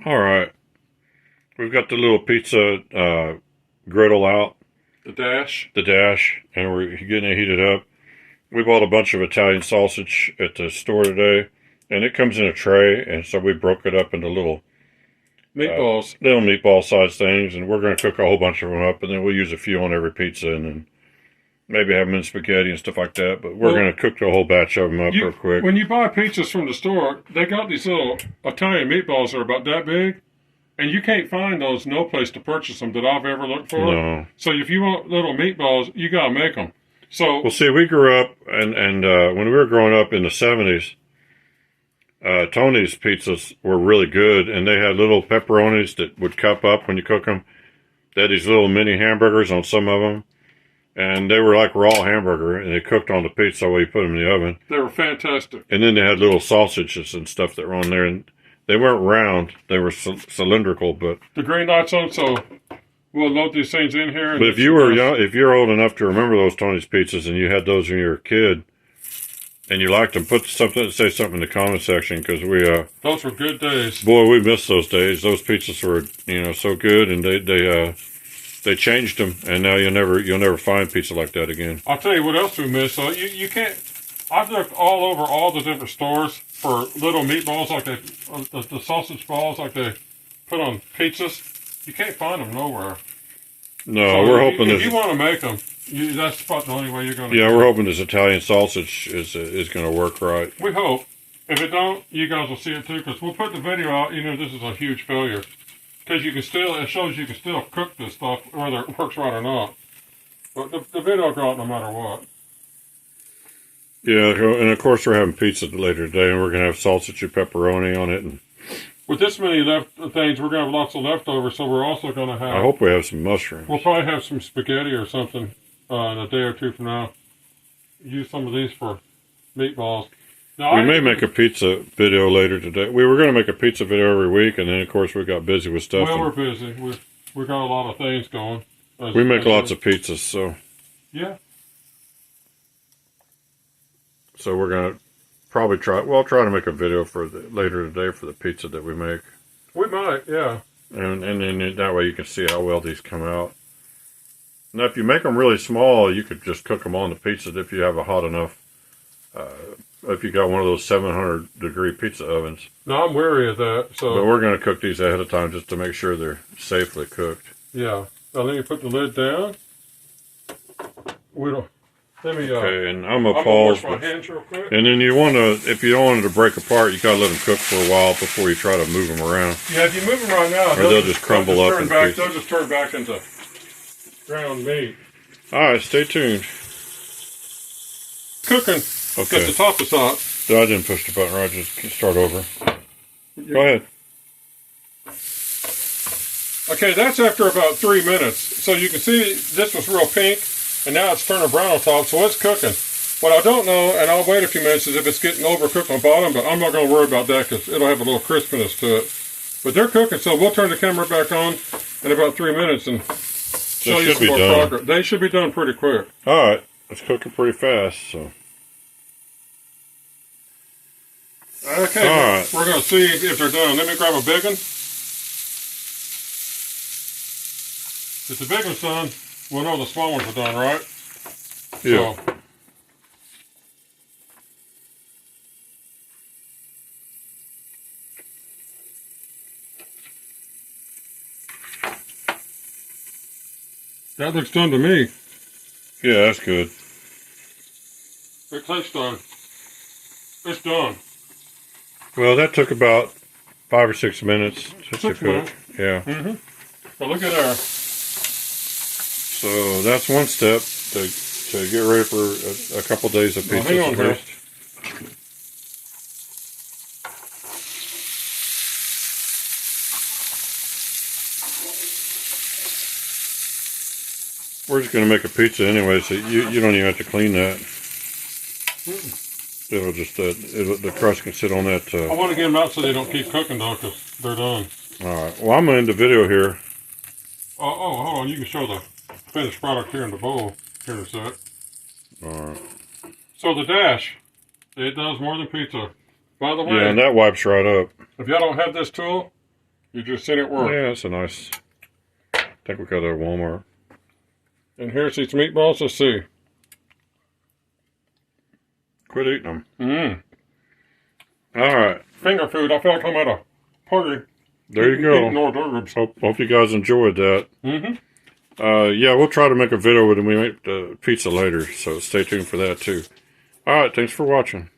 All right. We've got the little pizza griddle out, The Dash. the Dash, and we're getting it heated up. We bought a bunch of Italian sausage at the store today, and it comes in a tray, and so we broke it up into Meatballs. little meatball sized things, and we're going to cook a whole bunch of them up, and then we'll use a few on every pizza, and then maybe have them in spaghetti and stuff like that. But we're going to cook the whole batch of them up real quick. When you buy pizzas from the store, they got these little Italian meatballs that are about that big, and you can't find those no place to purchase them that I've ever looked for. No. So if you want little meatballs, you got to make them. So Well, see, we grew up, and when we were growing up in the 70s, Tony's pizzas were really good, and they had little pepperonis that would cup up when you cook them. They had these little mini hamburgers on some of them, and they were like raw hamburger, and they cooked on the pizza while you put them in the oven. they were fantastic. And then they had little sausages and stuff that were on there, and they weren't round; they were cylindrical. But The green light's on, so we'll load these things in here. if you were young, if you're old enough to remember those Tony's pizzas, and you had those when you were a kid, and you liked them, say something in the comment section, because those were good days. boy, we miss those days. Those pizzas were so good, and they changed them, and now you'll never find pizza like that again. I'll tell you what else we miss. So you can't. I've looked all over all the different stores for little meatballs like the sausage balls like they put on pizzas. You can't find them nowhere. No, So we're hoping if this. you want to make them, that's about the only way you're going to. Yeah, we're hoping this Italian sausage is going to work right. We hope. If it don't, you guys will see it too, because we'll put the video out. Even if this is a huge failure, because it shows you can still cook this stuff whether it works right or not. But the video will go out no matter what. Yeah, and of course we're having pizza later today, and we're going to have sausage and pepperoni on it. And With this many things, we're going to have lots of leftovers, so we're also going to have. I hope we have some mushrooms. We'll probably have some spaghetti or something in a day or two from now. Use some of these for meatballs. Now, We may make a pizza video later today. We were going to make a pizza video every week, and then of course we got busy with stuff. Well, we're busy. We got a lot of things going. We make lots of pizzas, so Yeah. we're going to probably try. Well, I'll try to make a video for later today for the pizza that we make, We might, yeah. and then that way you can see how well these come out. Now, if you make them really small, you could just cook them on the pizza if you have a hot enough. If you got one of those 700-degree pizza ovens. No, I'm wary of that. So, But we're going to cook these ahead of time just to make sure they're safely cooked. yeah. Now, let me put the lid down. Let me, Okay, and I'm I'm going to going to pause. wash my hands real quick. And then if you don't want it to break apart, you got to let them cook for a while before you try to move them around. Yeah, if you move them right now, Or they'll just crumble up in pieces. They'll just turn back into ground meat. All right, stay tuned. Cooking. Okay. Got the top is hot. I didn't push the button right. Just start over. Go ahead. Okay, that's after about 3 minutes. So you can see this was real pink, and now it's turning brown on top, so it's cooking. What I don't know, and I'll wait a few minutes, is if it's getting overcooked on the bottom, but I'm not going to worry about that because it'll have a little crispiness to it. But they're cooking, so we'll turn the camera back on in about 3 minutes and show you some more progress. They should be done pretty quick. All right, it's cooking pretty fast. So. Okay, all right. We're going to see if they're done. Let me grab a big one. If the big one's done, we'll know the small ones are done, right? Yeah. So, that looks done to me. Yeah, that's good. It tastes done. It's done. Well, that took about 5 or 6 minutes to 6 cook. minutes. Yeah. Mm-hmm. But look at there. So that's one step to get ready for a couple days of pizza. Hang on here. We're just going to make a pizza anyway, so you don't even have to clean that. It'll just the crust can sit on that. I want to get them out so they don't keep cooking though, because they're done. All right. Well, I'm going to end the video here. Oh, hold on. You can show the finished product here in the bowl here in a sec. All right. So the Dash, it does more than pizza. By the way, Yeah, and that wipes right up. if y'all don't have this tool, You just seen it work. Yeah, that's a nice. I think we got that at Walmart. And here's these meatballs. Let's see. Quit eating them. Mmm. All right. Finger food. I feel like I'm at a party. There you go. Eating hors d'oeuvres. Hope you guys enjoyed that. Mm-hmm. Yeah, we'll try to make a video when we make the pizza later, so stay tuned for that too. All right, thanks for watching.